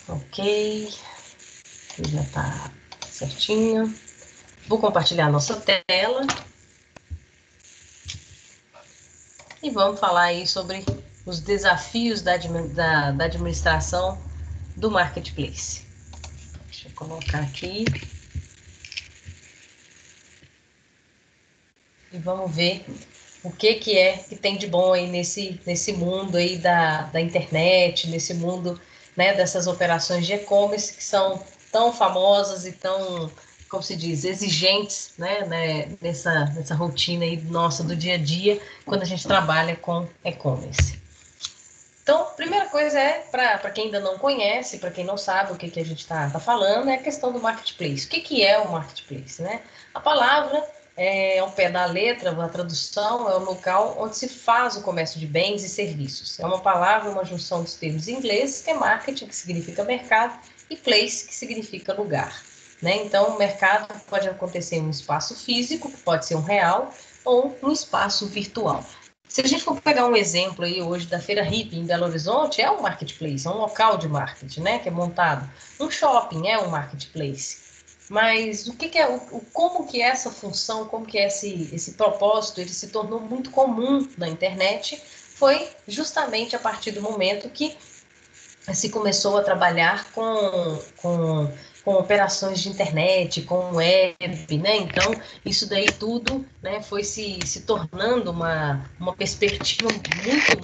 Ok, já está certinho. Vou compartilhar a nossa tela e vamos falar aí sobre os desafios da administração do Marketplace. Deixa eu colocar aqui. E vamos ver o que é que tem de bom aí nesse mundo aí da internet, nesse mundo, né, dessas operações de e-commerce que são tão famosas e tão, como se diz, exigentes, né, nessa rotina aí nossa do dia a dia, quando a gente trabalha com e-commerce. Então, primeira coisa é, para quem ainda não conhece, para quem não sabe o que a gente está falando, é a questão do marketplace. O que é o marketplace, né? A palavra é ao pé da letra, a tradução é o local onde se faz o comércio de bens e serviços. É uma palavra, uma junção dos termos em inglês, que é marketing, que significa mercado, e place, que significa lugar. Né? Então, o mercado pode acontecer em um espaço físico, que pode ser um real, ou um espaço virtual. Se a gente for pegar um exemplo aí hoje da Feira Hippie em Belo Horizonte, é um marketplace, é um local de marketing, né, que é montado. Um shopping é um marketplace. Mas o que é, como que essa função, como que esse propósito, ele se tornou muito comum na internet, foi justamente a partir do momento que se começou a trabalhar com operações de internet, com web, né? Então, isso daí tudo, né, foi se tornando uma perspectiva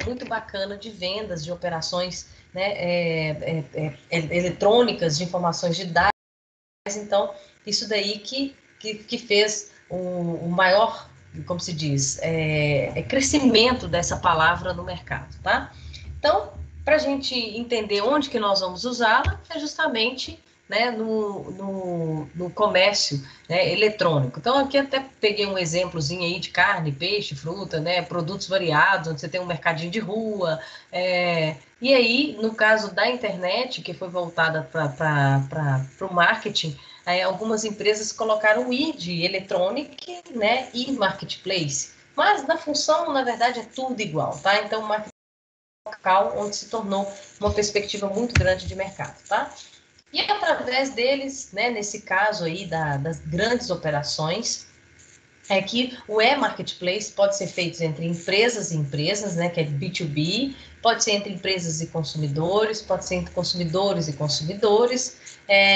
muito bacana de vendas, de operações, né, eletrônicas, de informações de dados. Então, isso daí que fez o maior, como se diz, crescimento dessa palavra no mercado, tá? Então, para a gente entender onde que nós vamos usá-la, é justamente, né, no comércio, né, eletrônico. Então, aqui até peguei um exemplozinho aí de carne, peixe, fruta, né, produtos variados, onde você tem um mercadinho de rua. E aí, no caso da internet, que foi voltada para o marketing, algumas empresas colocaram o I de Electronic, né, e Marketplace. Mas na função, na verdade, é tudo igual, tá? Então, o marketing local onde se tornou uma perspectiva muito grande de mercado, tá? E através deles, né, nesse caso aí das grandes operações, é que o e-marketplace pode ser feito entre empresas e empresas, né, que é B2B, pode ser entre empresas e consumidores, pode ser entre consumidores e consumidores,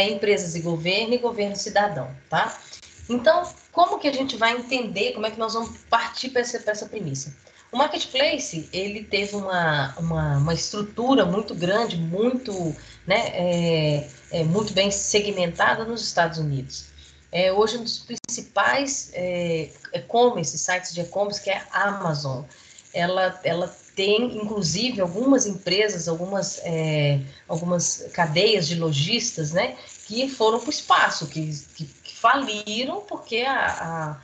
empresas e governo cidadão, tá? Então, como que a gente vai entender, como é que nós vamos partir para essa premissa? O marketplace, ele teve uma estrutura muito grande, muito, né, muito bem segmentada nos Estados Unidos. Hoje, um dos principais e-commerce, sites de e-commerce, que é a Amazon, ela tem, inclusive, algumas empresas, algumas cadeias de lojistas, né, que foram para o espaço, que faliram porque a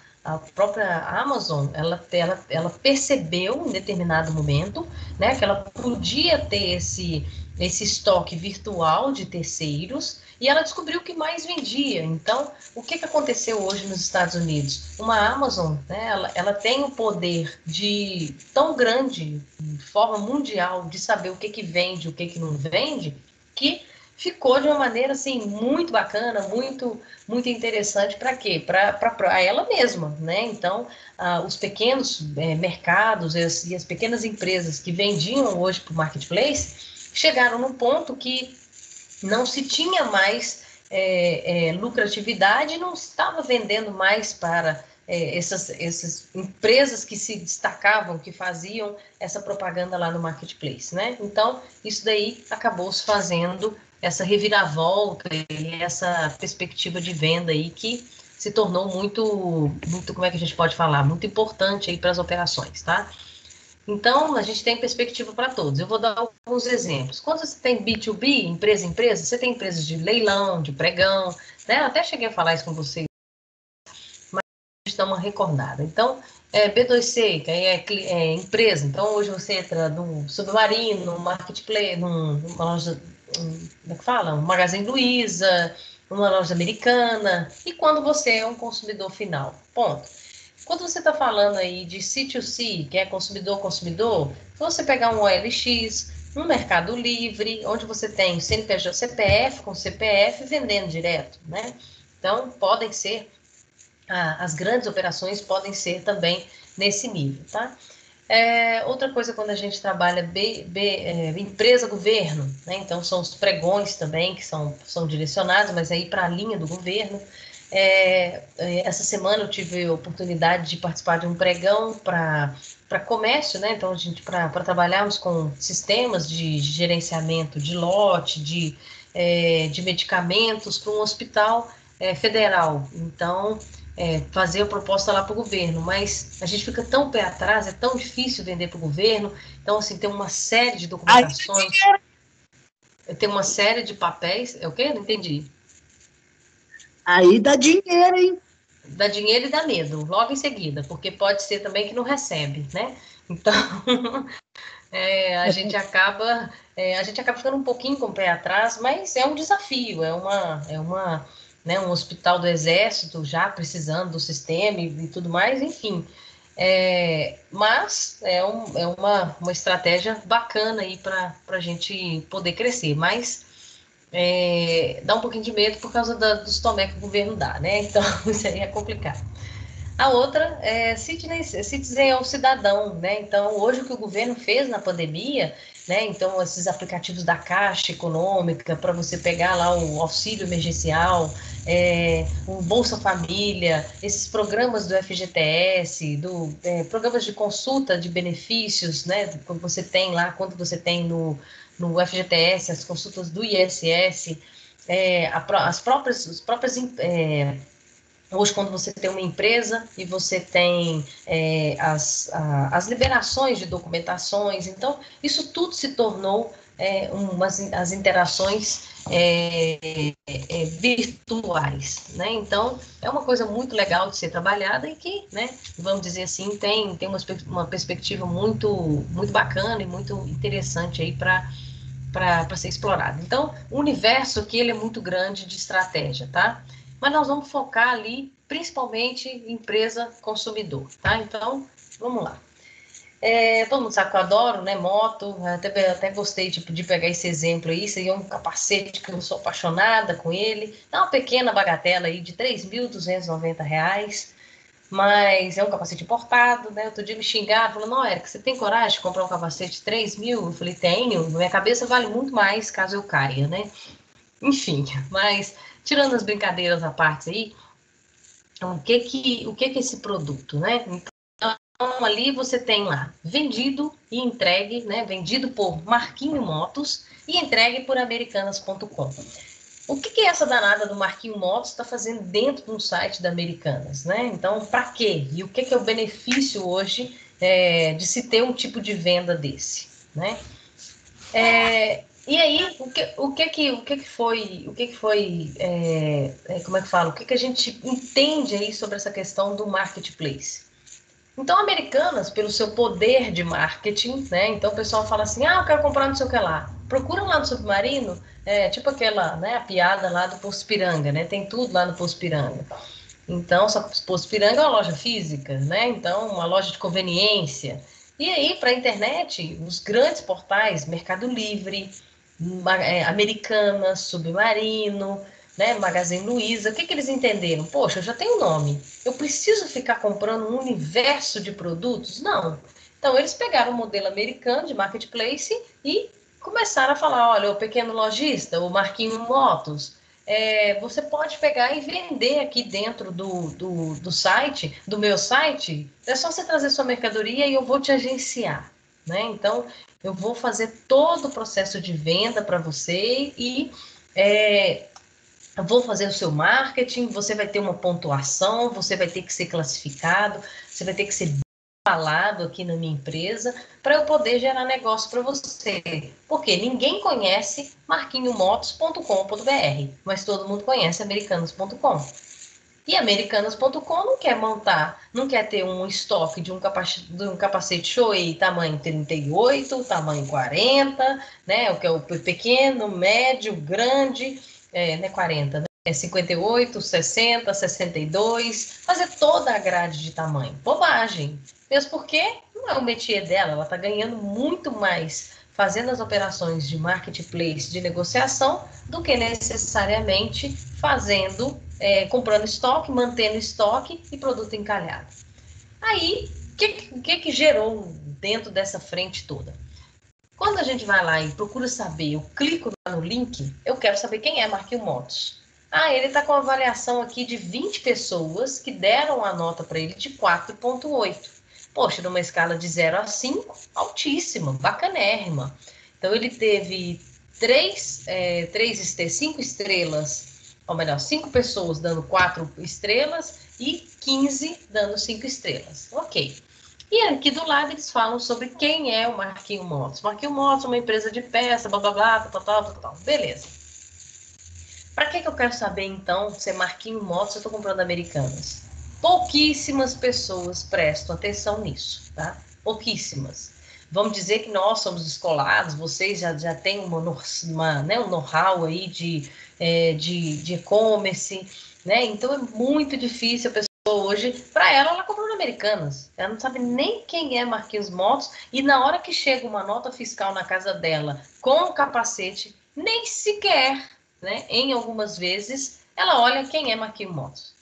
própria Amazon, ela percebeu em determinado momento, né, que ela podia ter esse estoque virtual de terceiros e ela descobriu o que mais vendia. Então, o que aconteceu hoje nos Estados Unidos? Uma Amazon, né, ela tem o poder de tão grande, de forma mundial, de saber o que vende, o que não vende, que ficou de uma maneira assim muito bacana, muito interessante. Para quê? Para ela mesma, né? Então, os pequenos mercados e as pequenas empresas que vendiam hoje para o marketplace chegaram num ponto que não se tinha mais lucratividade, não estava vendendo mais para essas empresas que se destacavam, que faziam essa propaganda lá no marketplace, né? Então, isso daí acabou se fazendo essa reviravolta e essa perspectiva de venda aí que se tornou muito, como é que a gente pode falar, muito importante aí para as operações, tá? Então, a gente tem perspectiva para todos. Eu vou dar alguns exemplos. Quando você tem B2B, empresa a empresa, você tem empresas de leilão, de pregão, né? Eu até cheguei a falar isso com vocês, mas a gente dá uma recordada. Então, B2C, que é empresa. Então, hoje você entra no Submarino, no Marketplace, numa loja, como é que fala? Um Magazine Luiza, uma loja americana. E quando você é um consumidor final, ponto. Quando você está falando aí de C2C, que é consumidor-consumidor, se você pegar um OLX, no Mercado Livre, onde você tem CNPJ, CPF com CPF vendendo direto, né? Então, podem ser, as grandes operações podem ser também nesse nível, tá? Outra coisa, quando a gente trabalha empresa-governo, né? Então, são os pregões também que são direcionados, mas aí para a linha do governo. Essa semana eu tive a oportunidade de participar de um pregão para comércio, né? Então, para trabalharmos com sistemas de gerenciamento de lote, de medicamentos para um hospital federal. Então, fazer a proposta lá para o governo, mas a gente fica tão pé atrás, é tão difícil vender para o governo, então, assim, tem uma série de Aí, documentações, tem uma série de papéis, é o quê? Não entendi. aí dá dinheiro, hein? Dá dinheiro e dá medo, logo em seguida, porque pode ser também que não recebe, né? Então, a gente acaba ficando um pouquinho com o pé atrás, mas é um desafio, né, um hospital do Exército já precisando do sistema e tudo mais, enfim. Mas é uma estratégia bacana aí para a gente poder crescer, mas dá um pouquinho de medo por causa dos tomé que o governo dá, né? Então, isso aí é complicado. A outra é Citizen é o cidadão, né? Então, hoje o que o governo fez na pandemia, né? Então, esses aplicativos da Caixa Econômica para você pegar lá o auxílio emergencial, o Bolsa Família, esses programas do FGTS, programas de consulta de benefícios, né? Quando você tem lá, quando você tem no FGTS, as consultas do ISS, hoje, quando você tem uma empresa e você tem as liberações de documentações, então, isso tudo se tornou as interações virtuais, né? Então, é uma coisa muito legal de ser trabalhada e que, né, vamos dizer assim, tem uma perspectiva muito, muito bacana e muito interessante aí para ser explorado. Então, o universo aqui ele é muito grande de estratégia, tá? Mas nós vamos focar ali, principalmente empresa consumidor, tá? Então, vamos lá. Todo mundo sabe que eu adoro, né? Moto, até gostei de pegar esse exemplo aí. Seria um capacete que eu sou apaixonada com ele. É uma pequena bagatela aí de R$ 3.290. Mas é um capacete importado, né? Outro dia me xingaram, falando, não, Érica, você tem coragem de comprar um capacete de 3 mil? Eu falei, tenho, minha cabeça vale muito mais caso eu caia, né? Enfim, mas tirando as brincadeiras à parte aí, o que é esse produto, né? Então, ali você tem lá, vendido e entregue, né? Vendido por Marquinho Motos e entregue por Americanas.com. O que essa danada do Marquinho Motos está fazendo dentro de um site da Americanas, né? Então, para quê? E o que é o benefício hoje de se ter um tipo de venda desse, né? E aí, como é que fala? O que a gente entende aí sobre essa questão do marketplace? Então, Americanas, pelo seu poder de marketing, né? Então, o pessoal fala assim, eu quero comprar não sei o que lá. Procura lá no Submarino, tipo aquela, né, a piada lá do Poço Piranga, né? Tem tudo lá no Poço Piranga. Então, só Poço Piranga é uma loja física, né? Então, uma loja de conveniência. E aí, para a internet, os grandes portais, Mercado Livre, Americanas, Submarino, né, Magazine Luiza, o que eles entenderam? Poxa, eu já tenho nome, eu preciso ficar comprando um universo de produtos? Não. Então, eles pegaram o modelo americano de marketplace e começaram a falar, olha, o pequeno lojista, o Marquinho Motos, você pode pegar e vender aqui dentro do site, do meu site, é só você trazer sua mercadoria e eu vou te agenciar, né? Então, eu vou fazer todo o processo de venda para você e vou fazer o seu marketing, você vai ter uma pontuação, você vai ter que ser classificado, você vai ter que ser falado aqui na minha empresa para eu poder gerar negócio para você. Porque ninguém conhece marquinhomotos.com.br, mas todo mundo conhece americanos.com. E americanas.com não quer montar, não quer ter um estoque de um capacete Shoei tamanho 38, tamanho 40, né? O que é o pequeno, médio, grande, não é 40, né? É 58, 60, 62, fazer toda a grade de tamanho. Bobagem. Mesmo porque não é o métier dela, ela está ganhando muito mais fazendo as operações de marketplace, de negociação, do que necessariamente fazendo, comprando estoque, mantendo estoque e produto encalhado. Aí, o que gerou dentro dessa frente toda? Quando a gente vai lá e procura saber, eu clico no link, eu quero saber quem é Marquinhos Motos. Ele está com uma avaliação aqui de 20 pessoas que deram a nota para ele de 4,8. Poxa, numa escala de 0 a 5, altíssima, bacanérrima. Então, ele teve 5 estrelas, ou melhor, 5 pessoas dando 4 estrelas e 15 dando 5 estrelas. Ok. E aqui do lado eles falam sobre quem é o Marquinhos Motos. Marquinhos Motos é uma empresa de peça, blá, blá, blá, tal. Beleza. Para que eu quero saber, então, se é Marquinhos Motos, eu estou comprando Americanas? Pouquíssimas pessoas prestam atenção nisso, tá? Pouquíssimas. Vamos dizer que nós somos descolados, vocês já têm um know-how aí de e-commerce, né? Então é muito difícil a pessoa hoje, para ela comprou no Americanas. Ela não sabe nem quem é Marquinhos Motos e na hora que chega uma nota fiscal na casa dela com o capacete, nem sequer, né, em algumas vezes, ela olha quem é Marquinhos Motos.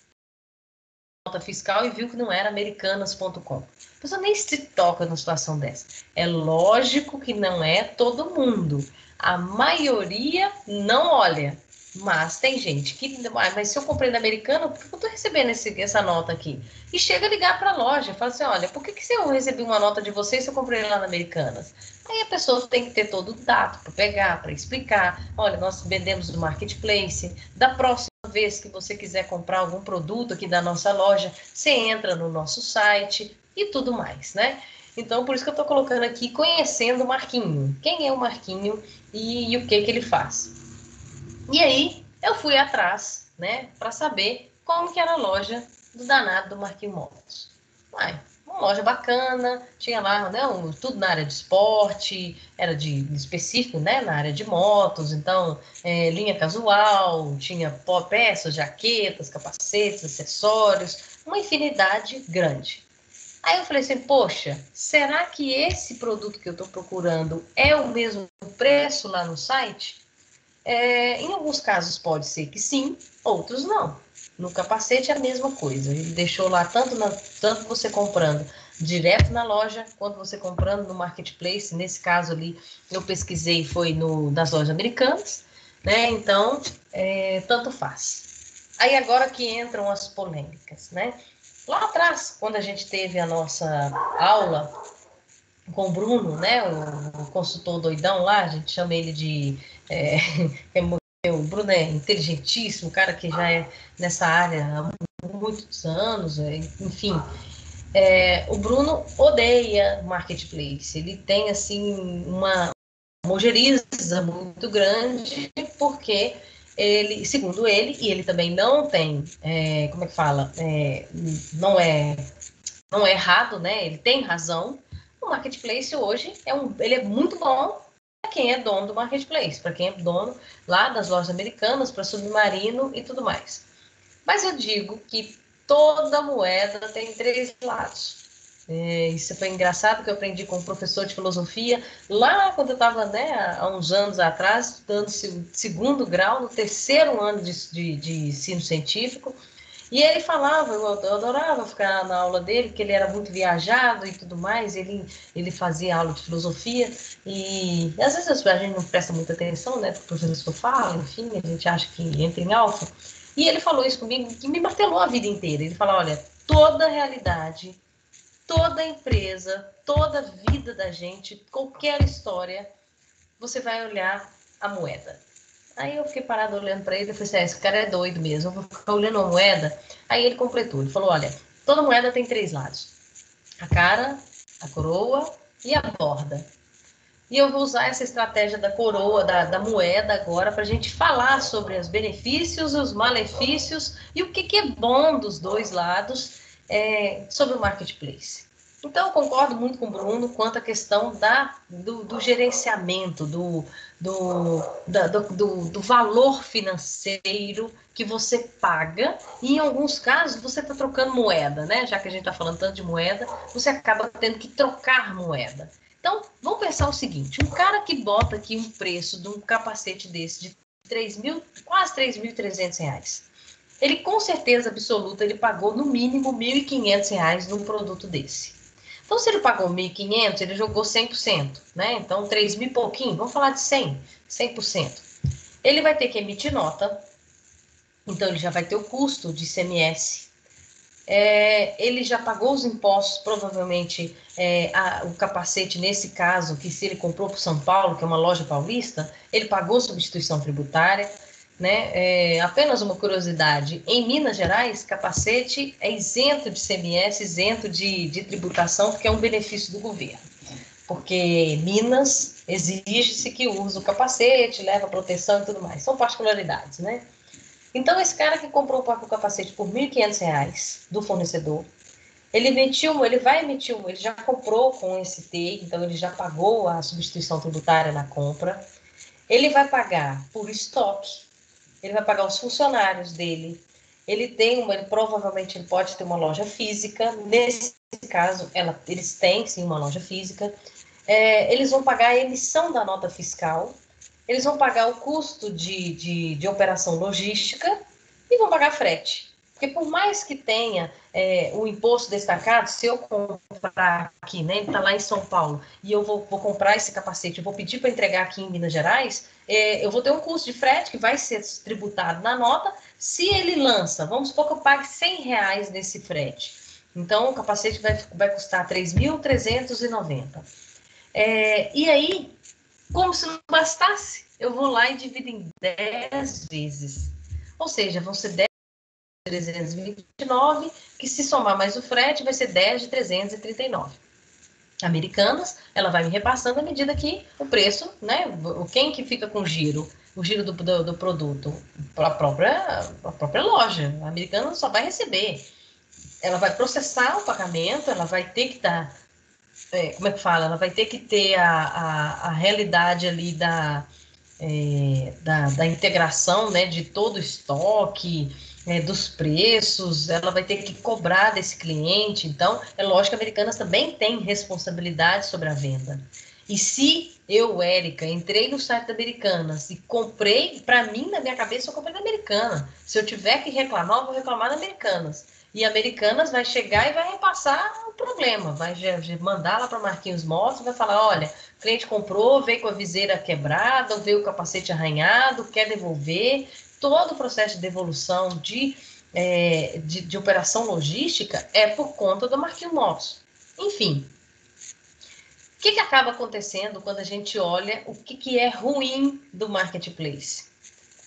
Nota fiscal e viu que não era americanas.com. A pessoa nem se toca numa situação dessa. É lógico que não é todo mundo. A maioria não olha. Mas tem gente que... mas se eu comprei na Americana, por que eu estou recebendo essa nota aqui? E chega a ligar para a loja, fala assim, olha, por que se eu recebi uma nota de vocês se eu comprei lá na Americanas? Aí a pessoa tem que ter todo o dado para pegar, para explicar. Olha, nós vendemos no Marketplace. Da próxima vez que você quiser comprar algum produto aqui da nossa loja, você entra no nosso site e tudo mais, né? Então, por isso que eu estou colocando aqui, conhecendo o Marquinho. Quem é o Marquinho e o que ele faz? E aí, eu fui atrás, né, para saber como que era a loja do danado do Marquinhos Motos. Uma loja bacana, tinha lá, né, tudo na área de esporte, era de específico, né, na área de motos, então, linha casual, tinha peças, jaquetas, capacetes, acessórios, uma infinidade grande. Aí eu falei assim, poxa, será que esse produto que eu estou procurando é o mesmo preço lá no site? Em alguns casos pode ser que sim, outros não. No capacete é a mesma coisa. Ele deixou lá tanto você comprando direto na loja, quanto você comprando no marketplace. Nesse caso ali, eu pesquisei, foi nas lojas americanas, né? Então, tanto faz. Aí agora que entram as polêmicas, né? Lá atrás, quando a gente teve a nossa aula com o Bruno, né, o consultor doidão lá, a gente chama ele de... o Bruno é inteligentíssimo, um cara que já é nessa área há muitos anos, enfim. O Bruno odeia marketplace, ele tem, assim, uma ojeriza muito grande, porque ele, segundo ele, e ele também não tem, como é que fala, não é errado, né? Ele tem razão. O marketplace hoje ele é muito bom para quem é dono do marketplace, para quem é dono lá das lojas americanas, para Submarino e tudo mais. Mas eu digo que toda moeda tem 3 lados. Isso foi engraçado que eu aprendi com um professor de filosofia lá quando eu estava, né, há uns anos atrás, estudando segundo grau, no 3º ano de ensino científico. E ele falava, eu adorava ficar na aula dele, porque ele era muito viajado e tudo mais, ele fazia aula de filosofia, e às vezes a gente não presta muita atenção, né, porque o professor fala, enfim, a gente acha que entra em alfa. E ele falou isso comigo, que me martelou a vida inteira. Ele falou, olha, toda realidade, toda empresa, toda vida da gente, qualquer história, você vai olhar a moeda. Aí eu fiquei parado olhando para ele e falei assim, esse cara é doido mesmo, eu vou ficar olhando a moeda. Aí ele completou, ele falou, olha, toda moeda tem 3 lados. A cara, a coroa e a borda. E eu vou usar essa estratégia da coroa, da moeda agora, para a gente falar sobre os benefícios, os malefícios e o que é bom dos 2 lados sobre o marketplace. Então, eu concordo muito com o Bruno quanto à questão do gerenciamento, do valor financeiro que você paga, e em alguns casos você está trocando moeda, né? Já que a gente está falando tanto de moeda, você acaba tendo que trocar moeda. Então, vamos pensar o seguinte, um cara que bota aqui um preço de um capacete desse de quase R$ 3.300, ele com certeza absoluta, ele pagou no mínimo R$ 1.500 num produto desse. Então, se ele pagou 1.500, ele jogou 100%, né? Então, 3 mil e pouquinho, vamos falar de 100%. Ele vai ter que emitir nota, então ele já vai ter o custo de ICMS. Ele já pagou os impostos, provavelmente o capacete, nesse caso, que se ele comprou para São Paulo, que é uma loja paulista, ele pagou substituição tributária, né? Apenas uma curiosidade, em Minas Gerais, capacete é isento de ICMS, isento de tributação, porque é um benefício do governo. Porque Minas exige-se que use o capacete, leva proteção e tudo mais. São particularidades, né? Então, esse cara que comprou o capacete por R$ 1.500 do fornecedor, ele já comprou com esse T, então ele já pagou a substituição tributária na compra, ele vai pagar por estoque, ele vai pagar os funcionários dele, provavelmente ele pode ter uma loja física, nesse caso, eles têm sim uma loja física, eles vão pagar a emissão da nota fiscal, eles vão pagar o custo de operação logística e vão pagar frete. Porque por mais que tenha o imposto destacado, se eu comprar aqui, né, ele está lá em São Paulo, e eu vou comprar esse capacete, eu vou pedir para entregar aqui em Minas Gerais, eu vou ter um custo de frete que vai ser tributado na nota. Se ele lança, vamos supor que eu pague R$ 100 nesse frete. Então, o capacete vai custar R$ 3.390. E aí, como se não bastasse, eu vou lá e divido em 10 vezes. Ou seja, vão ser 10.329, que se somar mais o frete, vai ser 10 de 339. Americanas, ela vai me repassando à medida que o preço, né? Quem que fica com o giro do produto? A própria loja. A Americanas só vai receber. Ela vai processar o pagamento, ela vai ter que dar... como é que fala? Ela vai ter que ter a realidade ali da integração, né, de todo o estoque, dos preços, ela vai ter que cobrar desse cliente. Então, é lógico que a Americanas também tem responsabilidade sobre a venda. E se eu, Érica, entrei no site da Americanas e comprei, para mim, na minha cabeça, eu comprei da Americanas. Se eu tiver que reclamar, eu vou reclamar da Americanas. E a Americanas vai chegar e vai repassar o problema, vai mandar lá para Marquinhos Motos, vai falar, olha, o cliente comprou, veio com a viseira quebrada, veio o capacete arranhado, quer devolver. Todo o processo de devolução de operação logística é por conta do Marquinhos Motos. Enfim, o que acaba acontecendo quando a gente olha o que é ruim do marketplace?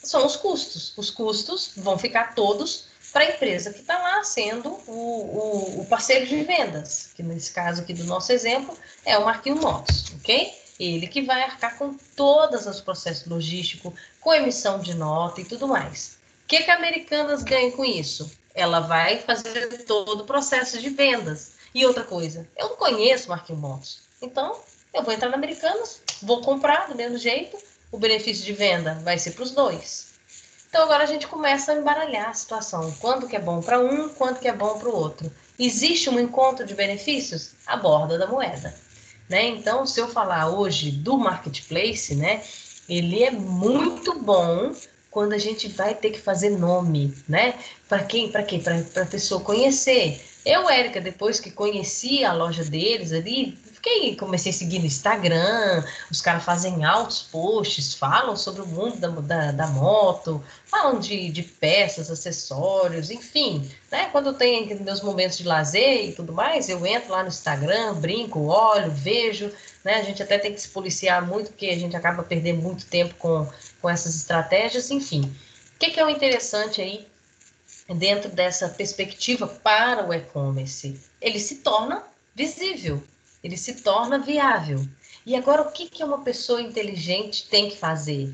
São os custos. Os custos vão ficar todos para a empresa que está lá sendo o parceiro de vendas, que nesse caso aqui do nosso exemplo é o Marquinhos Motos, ok? Ele que vai arcar com todos os processos logísticos, com emissão de nota e tudo mais. O que a Americanas ganha com isso? Ela vai fazer todo o processo de vendas. E outra coisa, eu não conheço Marquinhos Motos, então eu vou entrar na Americanas, vou comprar do mesmo jeito, o benefício de venda vai ser para os dois. Então agora a gente começa a embaralhar a situação. Quanto que é bom para um, quanto que é bom para o outro. Existe um encontro de benefícios? A borda da moeda. Né? Então, se eu falar hoje do marketplace, né, ele é muito bom quando a gente vai ter que fazer nome, né? Para quem? Para quê? Para a pessoa conhecer. Eu, Érica, depois que conheci a loja deles ali, comecei a seguir no Instagram, os caras fazem altos posts, falam sobre o mundo da moto, falam de peças, acessórios, enfim, né? Quando eu tenho meus momentos de lazer e tudo mais, eu entro lá no Instagram, brinco, olho, vejo, né? A gente até tem que se policiar muito, porque a gente acaba perdendo muito tempo com essas estratégias, enfim. O que é o interessante aí dentro dessa perspectiva para o e-commerce? Ele se torna visível, ele se torna viável. E agora, o que uma pessoa inteligente tem que fazer?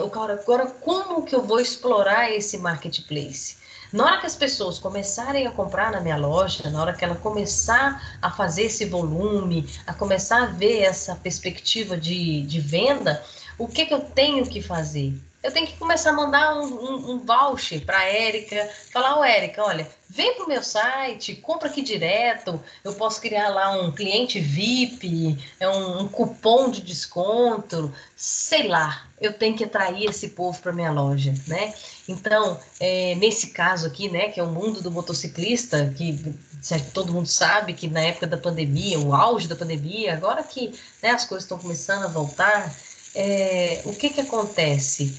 Agora, como que eu vou explorar esse marketplace? Na hora que as pessoas começarem a comprar na minha loja, na hora que ela começar a fazer esse volume, a começar a ver essa perspectiva de venda, o que eu tenho que fazer? eu tenho que começar a mandar um voucher para a Érica, falar, ô Érica, olha, vem para o meu site, compra aqui direto, eu posso criar lá um cliente VIP, um cupom de desconto, sei lá, eu tenho que atrair esse povo para minha loja, né? Então, nesse caso aqui, né, que é o mundo do motociclista, que todo mundo sabe que na época da pandemia, o auge da pandemia, agora que, né, as coisas estão começando a voltar, o que que acontece?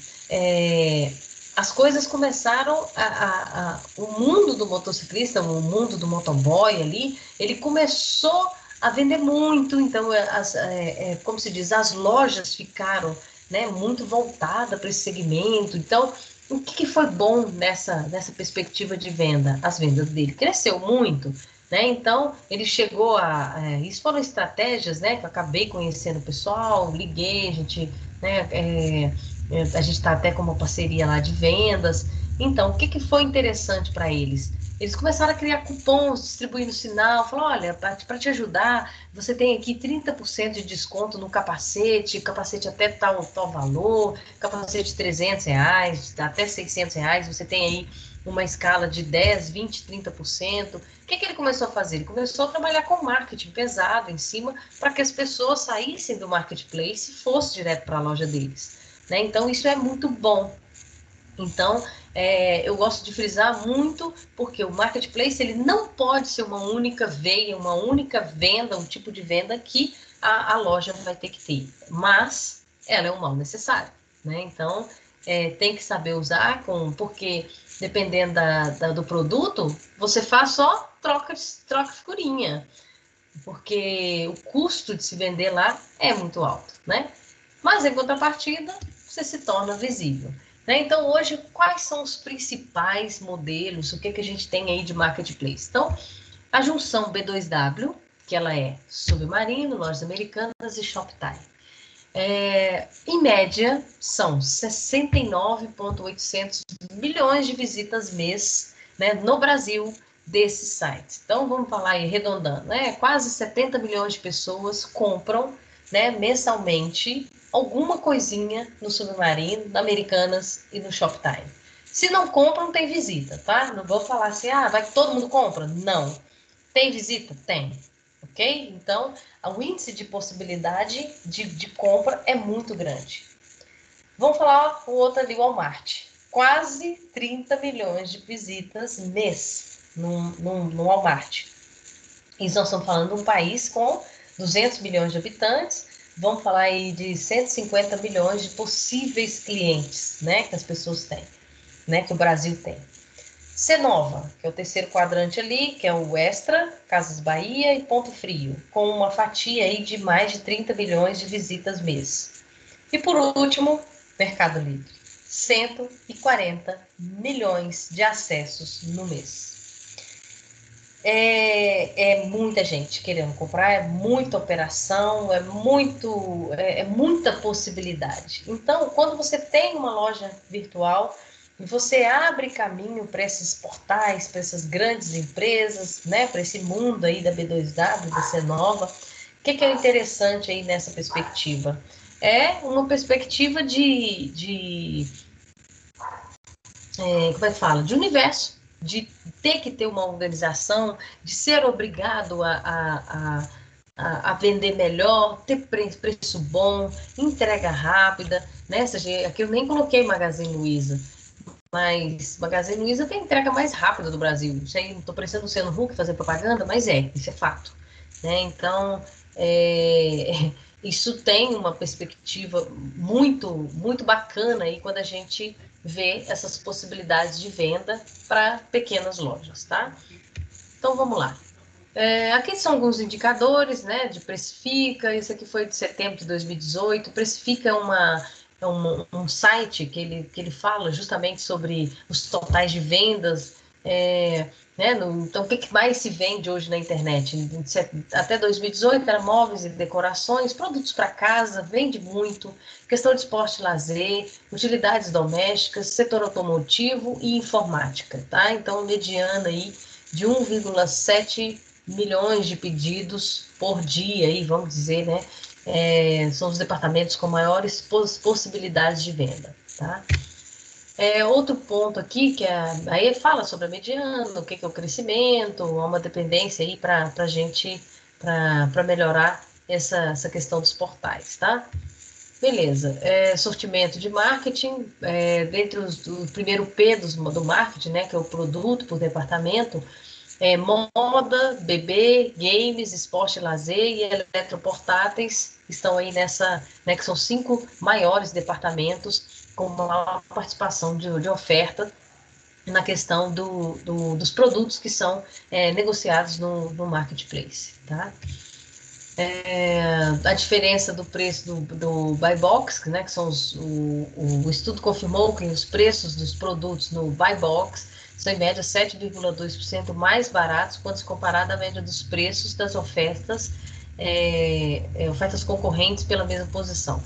As coisas começaram o mundo do motociclista, o mundo do motoboy ali, ele começou a vender muito, então como se diz, as lojas ficaram, né, muito voltadas para esse segmento. Então, o que foi bom nessa perspectiva de venda? As vendas dele cresceu muito, né? Então, ele chegou isso foram estratégias, né, que eu acabei conhecendo o pessoal, liguei, a gente, né, a gente está até com uma parceria lá de vendas. Então, o que, que foi interessante para eles? Eles começaram a criar cupons, distribuindo sinal, falou, olha, para te ajudar, você tem aqui 30% de desconto no capacete até tal valor, capacete de R$ 300, até R$ 600, você tem aí uma escala de 10, 20, 30%. O que, que ele começou a fazer? Ele começou a trabalhar com marketing pesado em cima, para que as pessoas saíssem do marketplace e fossem direto para a loja deles. Né? Então, isso é muito bom. Então, eu gosto de frisar muito, porque o marketplace ele não pode ser uma única veia, uma única venda, um tipo de venda que a loja vai ter que ter. Mas ela é um mal necessário. Né? Então, tem que saber usar, porque dependendo do produto, você faz só troca figurinha, porque o custo de se vender lá é muito alto, né? Mas, em contrapartida, você se torna visível. Né? Então, hoje, quais são os principais modelos? O que, que a gente tem aí de marketplace? Então, a junção B2W, que ela é Submarino, Lojas Americanas e Shoptime. Em média, são 69,800 milhões de visitas mês, né, no Brasil desses sites. Então, vamos falar aí, arredondando, né, quase 70 milhões de pessoas compram, né, mensalmente alguma coisinha no Submarino, na Americanas e no Shoptime. Se não compram, tem visita, tá? Não vou falar assim, vai que todo mundo compra. Não. Tem visita? Tem. Ok? Então, o índice de possibilidade de compra é muito grande. Vamos falar o outro ali, o Walmart. Quase 30 milhões de visitas mês no Walmart. E nós estamos falando de um país com 200 milhões de habitantes, vamos falar aí de 150 milhões de possíveis clientes, né, que as pessoas têm, né, que o Brasil tem. Cenova, que é o terceiro quadrante ali, que é o Extra, Casas Bahia e Ponto Frio, com uma fatia aí de mais de 30 milhões de visitas mês. E por último, Mercado Livre, 140 milhões de acessos no mês. É muita gente querendo comprar, é muita operação, é muita possibilidade. Então, quando você tem uma loja virtual e você abre caminho para esses portais, para essas grandes empresas, né, para esse mundo aí da B2W, da Cenova, o que é interessante aí nessa perspectiva? É uma perspectiva como é que fala? De universo, de ter que ter uma organização, de ser obrigado a vender melhor, ter preço bom, entrega rápida, né? Aqui eu nem coloquei Magazine Luiza, mas Magazine Luiza tem a entrega mais rápida do Brasil. Isso aí, não estou parecendo sendo Huck fazer propaganda, mas isso é fato. Né? Então, isso tem uma perspectiva muito, muito bacana aí quando a gente vê essas possibilidades de venda para pequenas lojas, tá? Então, vamos lá. Aqui são alguns indicadores, né, de Precifica, isso aqui foi de setembro de 2018, Precifica é um site que ele fala justamente sobre os totais de vendas, né, então o que mais se vende hoje na internet? Até 2018 era móveis e decorações, produtos para casa, vende muito, questão de esporte e lazer, utilidades domésticas, setor automotivo e informática, tá? Então, mediana aí de 1,7 milhões de pedidos por dia, aí, vamos dizer, né? São os departamentos com maiores possibilidades de venda. tá? Outro ponto aqui, aí fala sobre a mediana, o que é o crescimento, há uma dependência aí para a gente, para melhorar essa questão dos portais, tá? Beleza, sortimento de marketing, dentre o primeiro P do marketing, né, que é o produto por departamento, moda, bebê, games, esporte e lazer e eletroportáteis estão aí nessa, né, que são 5 maiores departamentos com maior participação de oferta na questão dos produtos que são negociados no marketplace, tá? A diferença do preço do buy box, né, que são o estudo confirmou que os preços dos produtos no buy box são em média 7,2% mais baratos quando se comparado à média dos preços das ofertas, ofertas concorrentes pela mesma posição.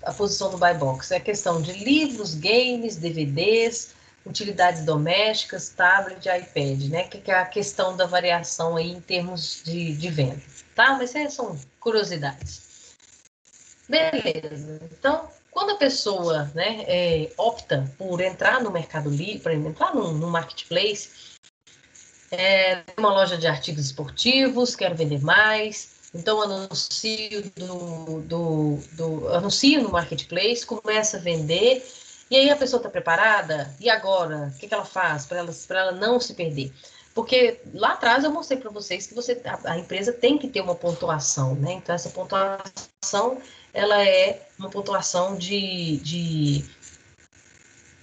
A posição do buy box? É a questão de livros, games, DVDs, utilidades domésticas, tablet, iPad, né? Que é a questão da variação aí em termos de venda, tá? Mas essas são curiosidades. Beleza. Então, quando a pessoa, né, opta por entrar no Mercado Livre, para entrar no marketplace, uma loja de artigos esportivos, quero vender mais, então anuncio no marketplace, começa a vender, e aí a pessoa está preparada, e agora? O que ela faz para ela não se perder? Porque lá atrás eu mostrei para vocês que a empresa tem que ter uma pontuação, né? Então essa pontuação, ela é uma pontuação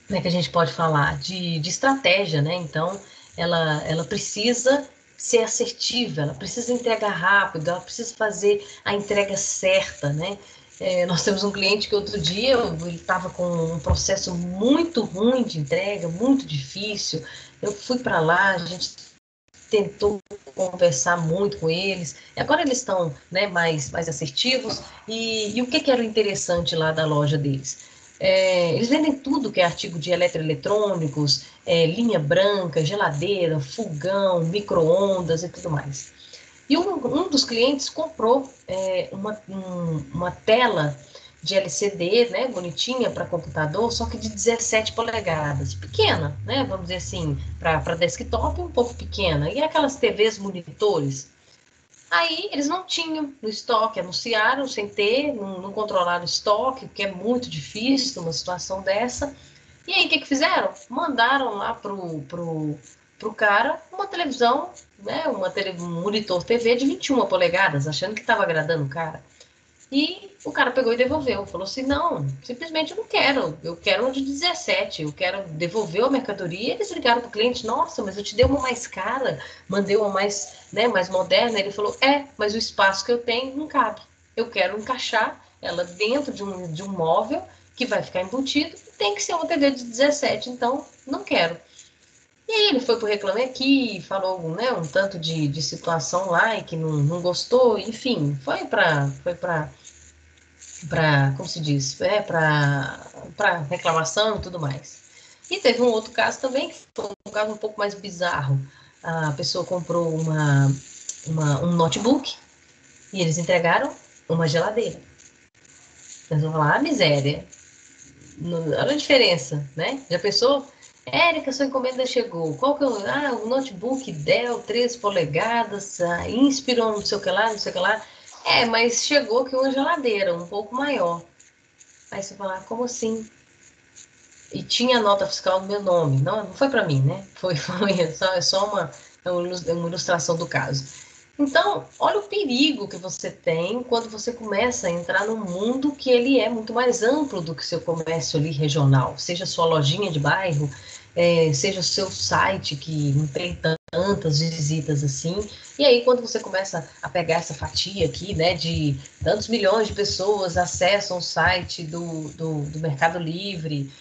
como é que a gente pode falar? De estratégia, né? Então, ela precisa ser assertiva, ela precisa entregar rápido, ela precisa fazer a entrega certa, né? Nós temos um cliente que outro dia ele estava com um processo muito ruim de entrega, muito difícil. Eu fui para lá, a gente tentou conversar muito com eles, e agora eles estão, né, mais assertivos, e o que era o interessante lá da loja deles? Eles vendem tudo que é artigo de eletroeletrônicos, linha branca, geladeira, fogão, micro-ondas e tudo mais. E um dos clientes comprou uma tela de LCD, né, bonitinha para computador, só que de 17 polegadas, pequena, né, vamos dizer assim, para desktop um pouco pequena, e aquelas TVs monitores. Aí eles não tinham no estoque, anunciaram sem ter, não controlaram o estoque, o que é muito difícil numa situação dessa. E aí o que fizeram? Mandaram lá pro cara uma televisão, né, um monitor TV de 21 polegadas, achando que estava agradando o cara. E o cara pegou e devolveu. Falou assim: não, simplesmente eu não quero. Eu quero um de 17. Eu quero devolver a mercadoria. Eles ligaram para o cliente: nossa, mas eu te dei uma mais cara, mandei uma mais, né, mais moderna. Ele falou: mas o espaço que eu tenho não cabe. Eu quero encaixar ela dentro de um móvel que vai ficar embutido. Tem que ser uma TV de 17, então não quero. E aí ele foi pro Reclame Aqui, falou, né, um tanto de situação lá e que não gostou, enfim, foi para como se diz, para reclamação e tudo mais. E teve um outro caso também, que foi um caso um pouco mais bizarro. A pessoa comprou um notebook e eles entregaram uma geladeira. Nós vamos falar, miséria. Olha a diferença, né? Já pensou? Érica, sua encomenda chegou. Qual que é o notebook Dell, 13 polegadas, a Inspiron, não sei o que lá, não sei o que lá. Mas chegou aqui uma geladeira um pouco maior. Aí você fala, como assim? E tinha a nota fiscal no meu nome. Não foi para mim, né? Foi só uma ilustração do caso. Então, olha o perigo que você tem quando você começa a entrar num mundo que ele é muito mais amplo do que seu comércio ali regional, seja sua lojinha de bairro, seja o seu site que não tem tantas visitas assim. E aí, quando você começa a pegar essa fatia aqui, né, de tantos milhões de pessoas acessam o site do Mercado Livre,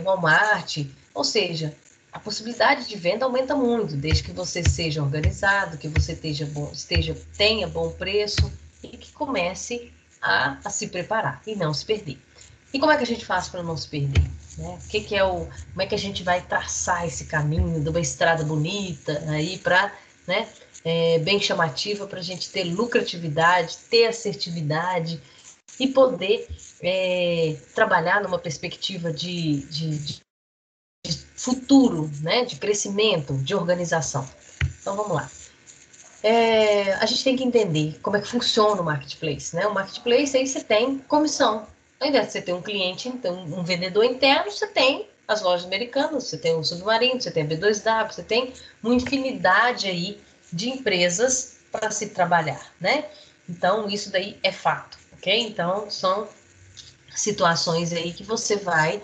Walmart, ou seja, a possibilidade de venda aumenta muito, desde que você seja organizado, que você tenha bom preço e que comece a se preparar e não se perder. E como é que a gente faz para não se perder? Né? Como é que a gente vai traçar esse caminho de uma estrada bonita aí para, né, bem chamativa para a gente ter lucratividade, ter assertividade e poder trabalhar numa perspectiva de futuro, né, de crescimento, de organização. Então, vamos lá. A gente tem que entender como é que funciona o marketplace, né? O marketplace, aí você tem comissão. Ao invés de você ter um cliente, então, um vendedor interno, você tem as lojas americanas, você tem o Submarino, você tem a B2W, você tem uma infinidade aí de empresas para se trabalhar, né? Então, isso daí é fato, ok? Então, são situações aí que você vai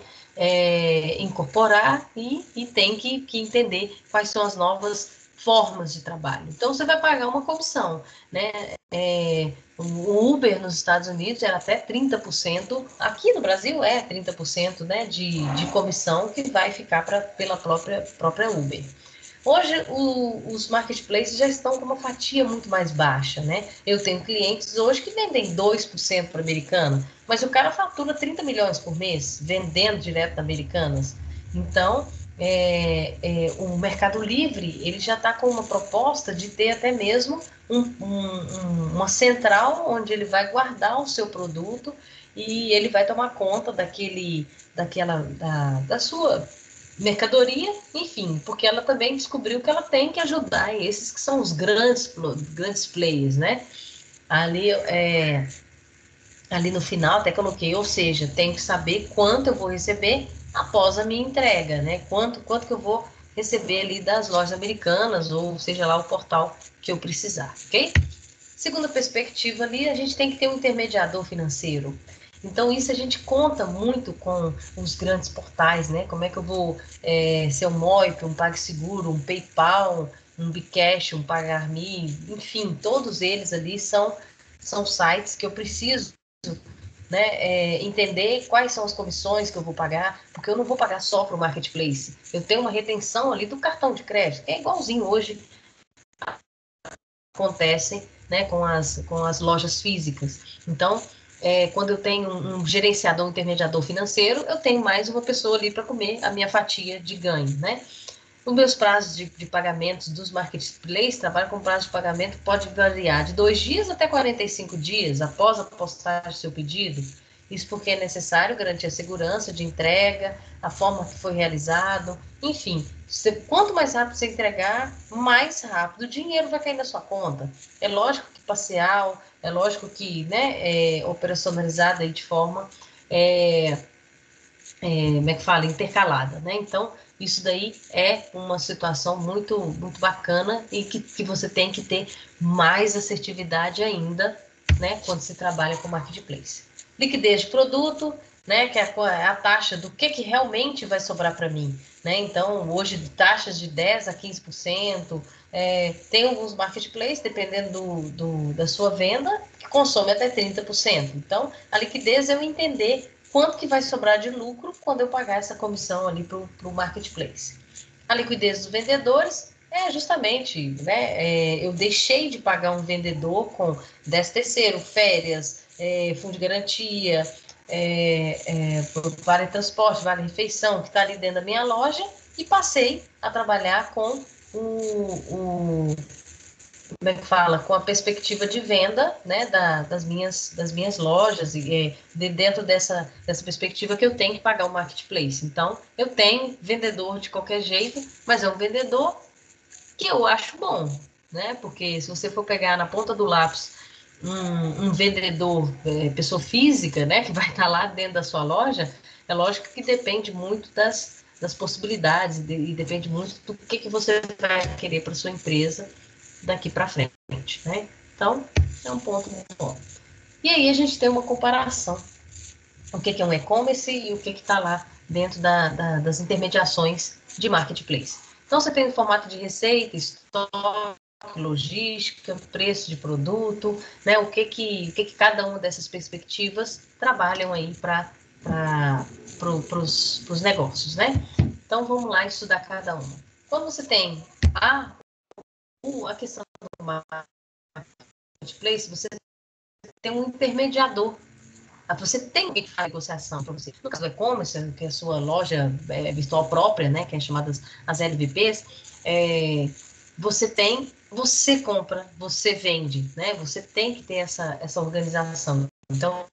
incorporar e tem que entender quais são as novas formas de trabalho. Então, você vai pagar uma comissão, né? O Uber nos Estados Unidos era até 30%, aqui no Brasil é 30%, né, de comissão que vai ficar pela própria Uber. Hoje, os marketplaces já estão com uma fatia muito mais baixa, né? Eu tenho clientes hoje que vendem 2% para Americana, mas o cara fatura 30 milhões por mês vendendo direto da Americanas. Então, o Mercado Livre, ele já está com uma proposta de ter até mesmo uma central onde ele vai guardar o seu produto e ele vai tomar conta da sua mercadoria, enfim, porque ela também descobriu que ela tem que ajudar esses que são os grandes players, né? Ali, ali no final até coloquei, ou seja, tenho que saber quanto eu vou receber após a minha entrega, né? Quanto que eu vou receber ali das lojas americanas, ou seja lá o portal que eu precisar, ok? Segunda perspectiva ali, a gente tem que ter um intermediador financeiro. Então, isso a gente conta muito com os grandes portais, né? Como é que eu vou ser um Moip, um PagSeguro, um PayPal, um Bcash, um Pagar.me, enfim, todos eles ali são sites que eu preciso, né, entender quais são as comissões que eu vou pagar, porque eu não vou pagar só para o marketplace. Eu tenho uma retenção ali do cartão de crédito, que é igualzinho hoje acontecem, né, com as lojas físicas. Então, quando eu tenho um gerenciador, um intermediador financeiro, eu tenho mais uma pessoa ali para comer a minha fatia de ganho, né? Os meus prazos de pagamentos dos marketplaces, trabalho com prazo de pagamento, pode variar de 2 dias até 45 dias após a postagem do seu pedido. Isso porque é necessário garantir a segurança de entrega, a forma que foi realizado, enfim. Quanto mais rápido você entregar, mais rápido o dinheiro vai cair na sua conta. É lógico que parcial, é lógico que, né, operacionalizada de forma como é que fala, intercalada, né? Então, isso daí é uma situação muito, muito bacana e que você tem que ter mais assertividade ainda, né? Quando se trabalha com marketplace. Liquidez de produto, né? Que é a taxa do que realmente vai sobrar para mim, né? Então, hoje, taxas de 10 a 15%, tem alguns marketplaces, dependendo da sua venda, que consome até 30%. Então, a liquidez é eu entender quanto que vai sobrar de lucro quando eu pagar essa comissão ali para o marketplace. A liquidez dos vendedores é justamente, né, eu deixei de pagar um vendedor com 10º, férias, fundo de garantia, vale transporte, vale refeição, que está ali dentro da minha loja, e passei a trabalhar com como é que fala, com a perspectiva de venda, né, das minhas lojas, e dentro dessa perspectiva que eu tenho que pagar o marketplace. Então, eu tenho vendedor de qualquer jeito, mas é um vendedor que eu acho bom, né, porque se você for pegar na ponta do lápis um vendedor, pessoa física, né, que vai estar lá dentro da sua loja, é lógico que depende muito das possibilidades e depende muito do que você vai querer para sua empresa daqui para frente, né? Então, é um ponto muito bom. E aí a gente tem uma comparação. O que é um e-commerce e o que está lá dentro das intermediações de marketplace. Então, você tem o formato de receita, estoque, logística, preço de produto, né? O que cada uma dessas perspectivas trabalham aí para os negócios, né? Então, vamos lá estudar cada uma. Quando você tem a questão do marketplace, você tem um intermediador. Você tem que fazer negociação para você. No caso do e-commerce, que é a sua loja virtual própria, né, que é chamada as LVPs, você compra, você vende, né? Você tem que ter essa organização. Então,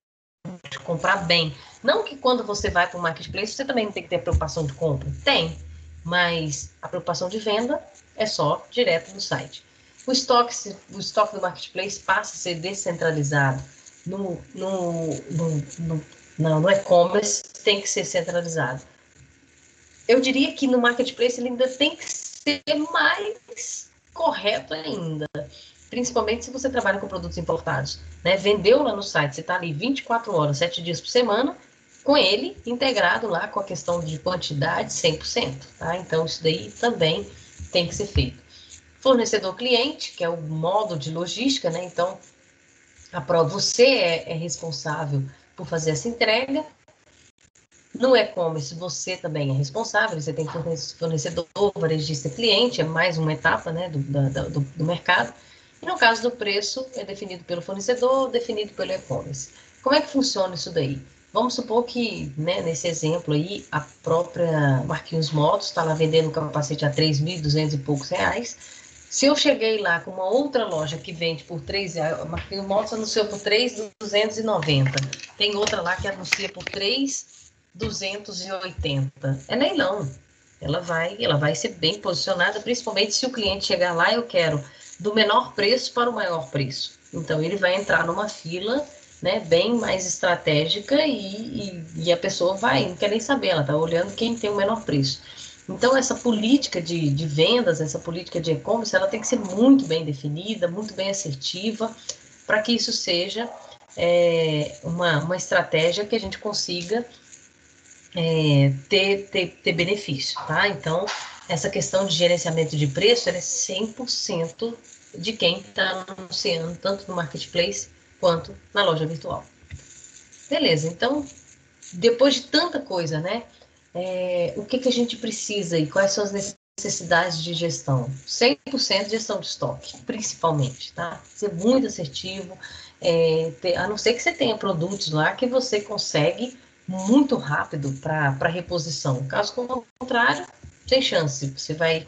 comprar bem. Não que quando você vai para o marketplace, você também não tem que ter preocupação de compra. Tem, mas a preocupação de venda é só direto no site. O estoque do marketplace passa a ser descentralizado. No e-commerce tem que ser centralizado. Eu diria que no marketplace ele ainda tem que ser mais correto ainda. Principalmente se você trabalha com produtos importados. Né? Vendeu lá no site, você está ali 24 horas, 7 dias por semana, com ele integrado lá com a questão de quantidade 100%. Tá? Então, isso daí também tem que ser feito. Fornecedor-cliente, que é o modo de logística, né? Então, você é responsável por fazer essa entrega. No e-commerce, você também é responsável, você tem fornecedor, varejista, cliente, é mais uma etapa, né, do mercado. E no caso do preço, é definido pelo fornecedor, definido pelo e-commerce. Como é que funciona isso daí? Vamos supor que, né, nesse exemplo aí, a própria Marquinhos Motos está lá vendendo o capacete a 3.200 e poucos reais. Se eu cheguei lá com uma outra loja que vende por 3 reais, a Marquinhos Motos anunciou por 3.290. Tem outra lá que anuncia por 3.280. É leilão. Ela vai ser bem posicionada, principalmente se o cliente chegar lá, eu quero do menor preço para o maior preço. Então, ele vai entrar numa fila, né, bem mais estratégica e a pessoa não quer nem saber, ela está olhando quem tem o menor preço. Então, essa política de vendas, essa política de e-commerce, ela tem que ser muito bem definida, muito bem assertiva, para que isso seja uma estratégia que a gente consiga ter benefício, tá? Então, essa questão de gerenciamento de preço, ela é 100% de quem está anunciando, tanto no marketplace quanto na loja virtual. Beleza, então, depois de tanta coisa, né? O que a gente precisa e quais são as necessidades de gestão? 100% gestão de estoque, principalmente, tá? Ser muito assertivo, a não ser que você tenha produtos lá que você consegue muito rápido para reposição. Caso contrário, sem chance. Você vai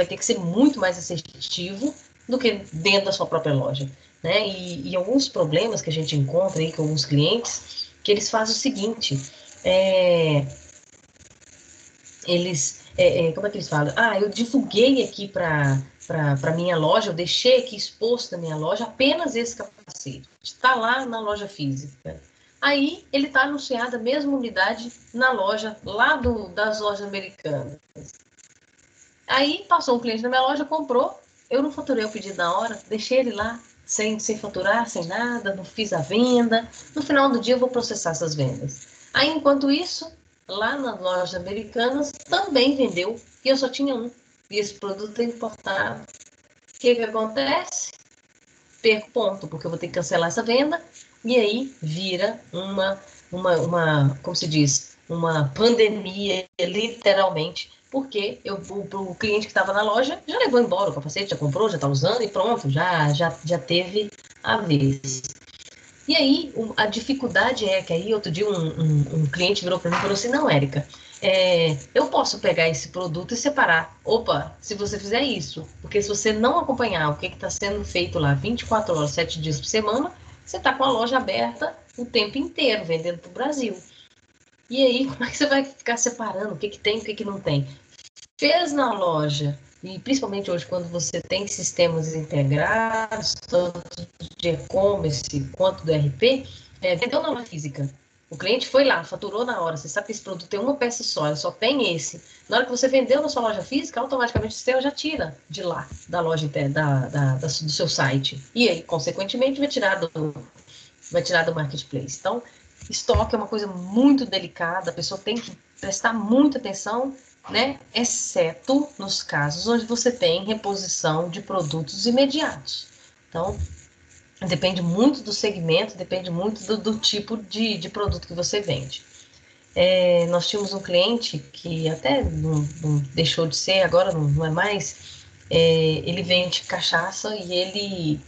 ter que ser muito mais assertivo do que dentro da sua própria loja. Né? E alguns problemas que a gente encontra aí com alguns clientes, que eles fazem o seguinte, como é que eles falam? Eu divulguei aqui para minha loja, eu deixei aqui exposto na minha loja apenas esse capacete. Está lá na loja física. Aí ele está anunciado a mesma unidade na loja lá das lojas americanas. Aí passou um cliente na minha loja, comprou, eu não faturei o pedido na hora, deixei ele lá sem faturar, sem nada, não fiz a venda. No final do dia eu vou processar essas vendas. Aí, enquanto isso, lá nas lojas americanas também vendeu e eu só tinha um. E esse produto é importado. O que acontece? Perco ponto, porque eu vou ter que cancelar essa venda e aí vira como se diz, uma pandemia, literalmente, porque o cliente que estava na loja já levou embora o capacete, já comprou, já está usando e pronto, já teve a vez. E aí, a dificuldade é que aí, outro dia, um cliente virou para mim e falou assim, não, Érica, eu posso pegar esse produto e separar. Opa, se você fizer isso, porque se você não acompanhar o que está sendo feito lá 24 horas, 7 dias por semana, você está com a loja aberta o tempo inteiro, vendendo para o Brasil. E aí, como é que você vai ficar separando o que tem e o que não tem? Fez na loja, e principalmente hoje, quando você tem sistemas integrados, tanto de e-commerce quanto do ERP, vendeu na loja física. O cliente foi lá, faturou na hora. Você sabe que esse produto tem uma peça só, ele só tem esse. Na hora que você vendeu na sua loja física, automaticamente o sistema já tira de lá, da loja do seu site. E aí, consequentemente, vai tirar do marketplace. Então, estoque é uma coisa muito delicada, a pessoa tem que prestar muita atenção, né? Exceto nos casos onde você tem reposição de produtos imediatos. Então, depende muito do segmento, depende muito do tipo de produto que você vende. Nós tínhamos um cliente que até não deixou de ser, agora não é mais, ele vende cachaça e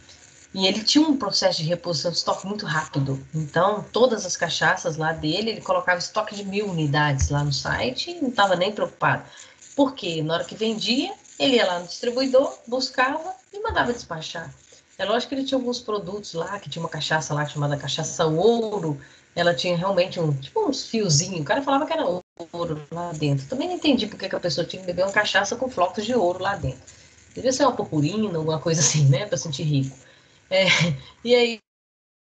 ele tinha um processo de reposição de estoque muito rápido. Então, todas as cachaças lá dele, ele colocava estoque de 1.000 unidades lá no site e não estava nem preocupado. Porque na hora que vendia, ele ia lá no distribuidor, buscava e mandava despachar. É lógico que ele tinha alguns produtos lá, que tinha uma cachaça lá chamada cachaça ouro, ela tinha realmente tipo uns fiozinhos, o cara falava que era ouro lá dentro. Também não entendi porque que a pessoa tinha que beber uma cachaça com flocos de ouro lá dentro. Devia ser uma purpurina, alguma coisa assim, né, para sentir rico. É, e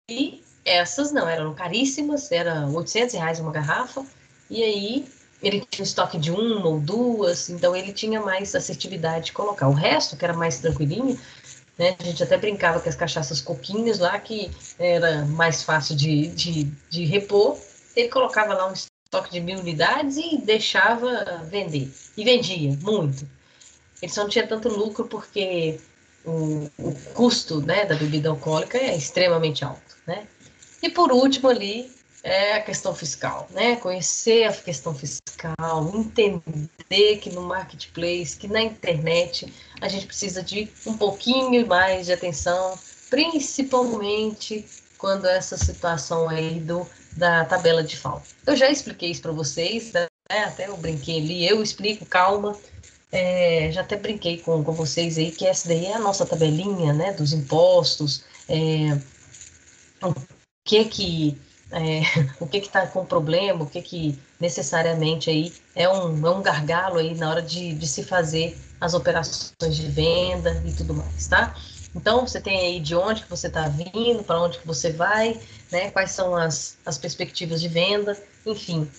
aí, essas não, eram caríssimas, era R$ 800 uma garrafa, e aí ele tinha estoque de uma ou duas, então ele tinha mais assertividade de colocar. O resto, que era mais tranquilinho, né, a gente até brincava com as cachaças coquinhas lá, que era mais fácil de repor, ele colocava lá um estoque de 1.000 unidades e deixava vender. E vendia, muito. Ele só não tinha tanto lucro porque o custo, né, da bebida alcoólica é extremamente alto, né? E por último ali é a questão fiscal, né? Conhecer a questão fiscal, entender que no marketplace, que na internet, a gente precisa de um pouquinho mais de atenção, principalmente quando essa situação aí da tabela de falta. Eu já expliquei isso para vocês, né? Até eu brinquei ali, eu explico, calma. Já até brinquei com vocês aí que essa daí é a nossa tabelinha, né, dos impostos, o que que é, o que está com problema, o que que necessariamente aí é um gargalo aí na hora de se fazer as operações de venda e tudo mais, tá? Então, você tem aí de onde que você está vindo, para onde que você vai, né? Quais são as perspectivas de venda, enfim.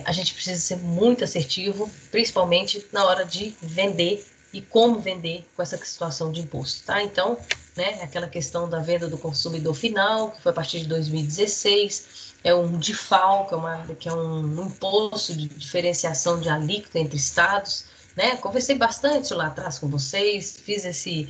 A gente precisa ser muito assertivo, principalmente na hora de vender e como vender com essa situação de imposto, tá? Então, né, aquela questão da venda do consumidor final, que foi a partir de 2016, é um DIFAL, que é um imposto de diferenciação de alíquota entre estados, né? Conversei bastante lá atrás com vocês, fiz esse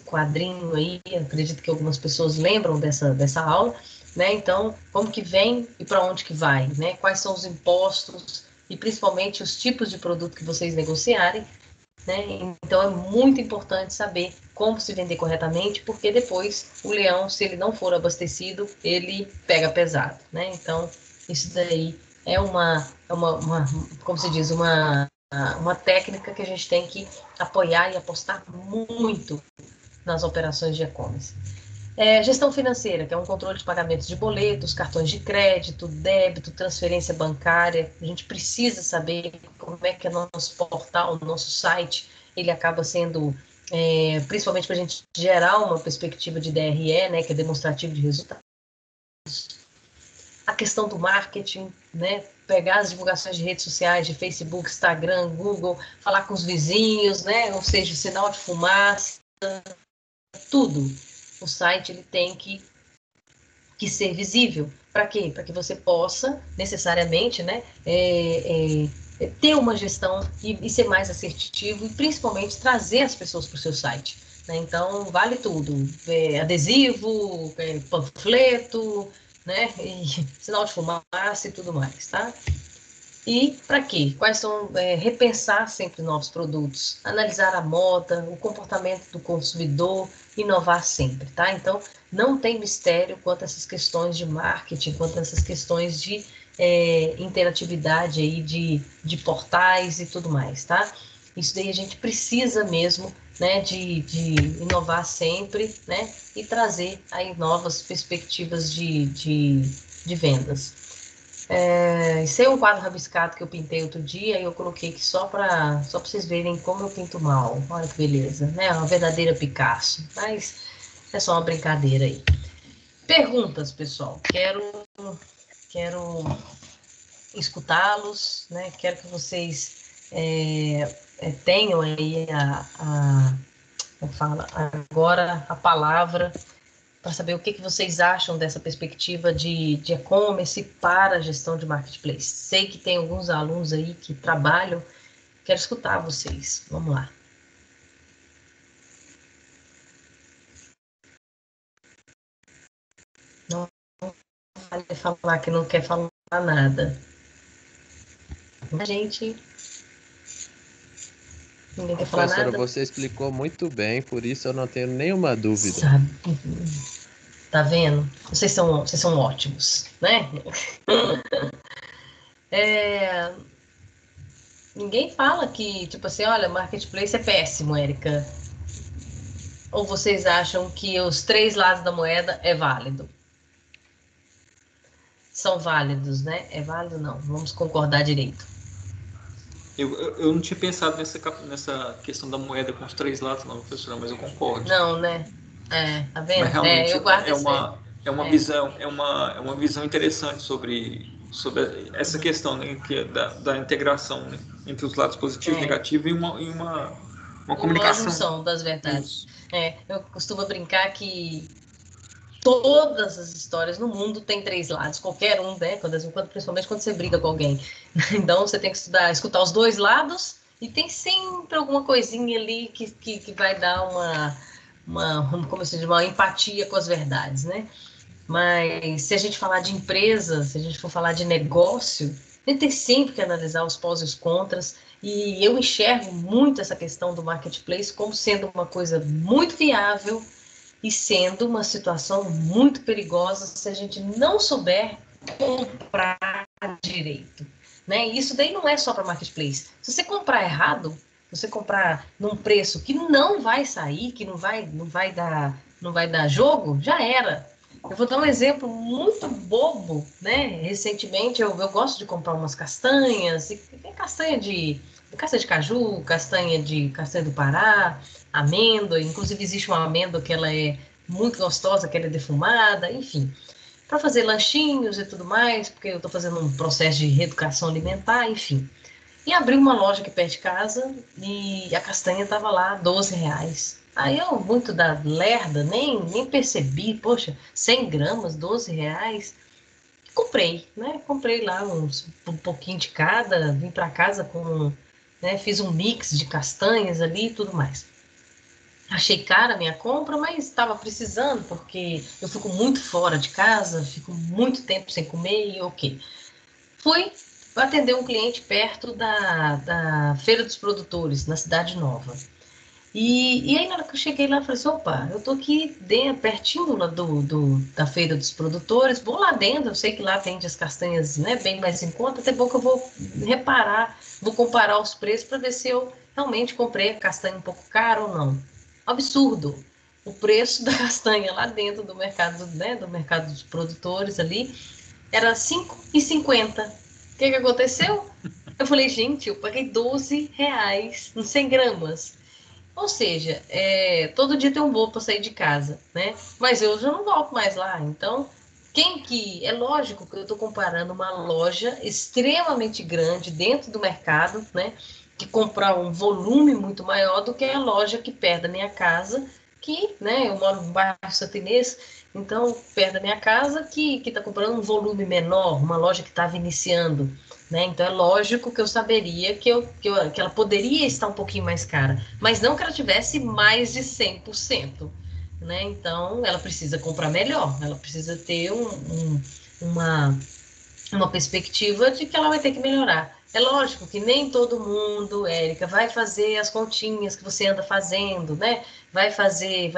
quadrinho aí, acredito que algumas pessoas lembram dessa aula, né? Então, como que vem e para onde que vai, né? Quais são os impostos e principalmente os tipos de produto que vocês negociarem, né? Então, é muito importante saber como se vender corretamente, porque depois o leão, se ele não for abastecido, ele pega pesado, né? Então, isso daí é uma como se diz, uma técnica que a gente tem que apoiar e apostar muito nas operações de e-commerce. Gestão financeira, que é um controle de pagamentos de boletos, cartões de crédito, débito, transferência bancária. A gente precisa saber como é que é nosso portal, nosso site, ele acaba sendo, principalmente para a gente gerar uma perspectiva de DRE, né, que é demonstrativo de resultados. A questão do marketing, né, pegar as divulgações de redes sociais, de Facebook, Instagram, Google, falar com os vizinhos, né, ou seja, sinal de fumaça, tudo. O site ele tem que ser visível. Para quê? Para que você possa, necessariamente, né, ter uma gestão e ser mais assertivo e, principalmente, trazer as pessoas para o seu site. Né? Então, vale tudo. Adesivo, panfleto, né, e sinal de fumaça e tudo mais, tá? E para quê? Quais são, repensar sempre novos produtos, analisar a moda, o comportamento do consumidor, inovar sempre, tá? Então, não tem mistério quanto a essas questões de marketing, quanto a essas questões de interatividade aí de portais e tudo mais, tá? Isso daí a gente precisa mesmo, né, de inovar sempre, né, e trazer aí novas perspectivas de vendas. Esse é um quadro rabiscado que eu pintei outro dia e eu coloquei aqui só para vocês verem como eu pinto mal. Olha que beleza, né? Uma verdadeira Picasso. Mas é só uma brincadeira aí. Perguntas, pessoal. Quero escutá-los, né? Quero que vocês tenham aí como fala, agora a palavra para saber o que vocês acham dessa perspectiva de e-commerce para a gestão de marketplace. Sei que tem alguns alunos aí que trabalham, quero escutar vocês. Vamos lá. Não vale falar que não quer falar nada. A gente... Ninguém quer falar Professora, nada? você explicou muito bem, por isso eu não tenho nenhuma dúvida. Sabe? Tá vendo? Vocês são ótimos, né? Ninguém fala que, tipo assim, olha, marketplace é péssimo, Érica. Ou vocês acham que os 3 lados da moeda é válido? São válidos, né? É válido? Não. Vamos concordar direito. Eu não tinha pensado nessa questão da moeda com os 3 lados, não, professora, mas eu concordo. Não, né? Tá vendo? Mas realmente Eu guardo é uma visão, é uma visão interessante sobre essa questão, né, que é da integração, né, entre os lados positivos e negativos e uma comunicação. Uma junção das verdades. Eu costumo brincar que todas as histórias no mundo tem 3 lados, qualquer um, né? Principalmente quando você briga com alguém. Então você tem que escutar os 2 lados, e tem sempre alguma coisinha ali que vai dar uma empatia com as verdades, né? Mas se a gente falar de empresa, se a gente for falar de negócio, a gente tem sempre que analisar os pós e os contras, e eu enxergo muito essa questão do marketplace como sendo uma coisa muito viável e sendo uma situação muito perigosa se a gente não souber comprar direito, né? E isso daí não é só para marketplace. Se você comprar errado, se você comprar num preço que não vai sair, que não vai dar jogo, já era. Eu vou dar um exemplo muito bobo, né? Recentemente eu gosto de comprar umas castanhas, e tem castanha de caju, castanha do Pará, amêndoa, inclusive existe uma amêndoa que ela é muito gostosa, que ela é defumada, enfim, para fazer lanchinhos e tudo mais, porque eu estou fazendo um processo de reeducação alimentar, enfim. E abri uma loja aqui perto de casa e a castanha estava lá, R$ 12. Aí eu, muito da lerda, nem percebi, poxa, 100 gramas, R$ 12. Comprei, né? Comprei lá um pouquinho de cada, vim para casa né? Fiz um mix de castanhas ali e tudo mais. Achei cara a minha compra, mas estava precisando, porque eu fico muito fora de casa, fico muito tempo sem comer e ok. Fui atender um cliente perto da Feira dos Produtores, na Cidade Nova. E aí, na hora que eu cheguei lá, eu falei assim, opa, eu tô aqui pertinho lá da Feira dos Produtores, vou lá dentro, eu sei que lá vende as castanhas, né, bem mais em conta, até bom que eu vou vou comparar os preços para ver se eu realmente comprei a castanha um pouco cara ou não. Absurdo! O preço da castanha lá dentro do mercado, né, do mercado dos produtores ali, era R$ 5,50. O que aconteceu? Eu falei, gente, eu paguei R$ 12 em 100 gramas. Ou seja, todo dia tem um voo para sair de casa, né? Mas eu já não volto mais lá. Então, é lógico que eu estou comparando uma loja extremamente grande dentro do mercado, né? Que comprar um volume muito maior do que a loja que perto da minha casa, que, né? Eu moro no bairro Santa Inês, então perto da minha casa que está comprando um volume menor, uma loja que estava iniciando. Né? Então é lógico que eu saberia que ela poderia estar um pouquinho mais cara, mas não que ela tivesse mais de 100%. Né? Então ela precisa comprar melhor, ela precisa ter uma perspectiva de que ela vai ter que melhorar. É lógico que nem todo mundo, Érica, vai fazer as continhas que você anda fazendo, né? Vai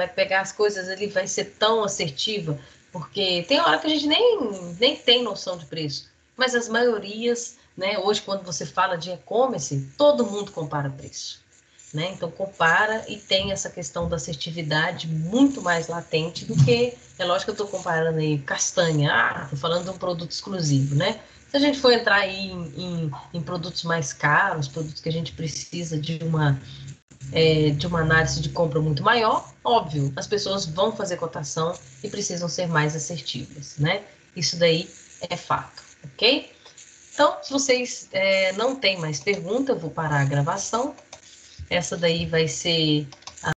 pegar as coisas ali, vai ser tão assertiva, porque tem hora que a gente nem tem noção de preço, mas as maiorias, né? Hoje, quando você fala de e-commerce, todo mundo compara preço. Né? Então compara e tem essa questão da assertividade muito mais latente do que, é lógico que eu estou comparando aí castanha, estou falando de um produto exclusivo, né? Se a gente for entrar aí em produtos mais caros, produtos que a gente precisa de uma análise de compra muito maior, óbvio, as pessoas vão fazer cotação e precisam ser mais assertivas, né? Isso daí é fato, ok? Então, se vocês não têm mais pergunta, eu vou parar a gravação. Essa daí vai ser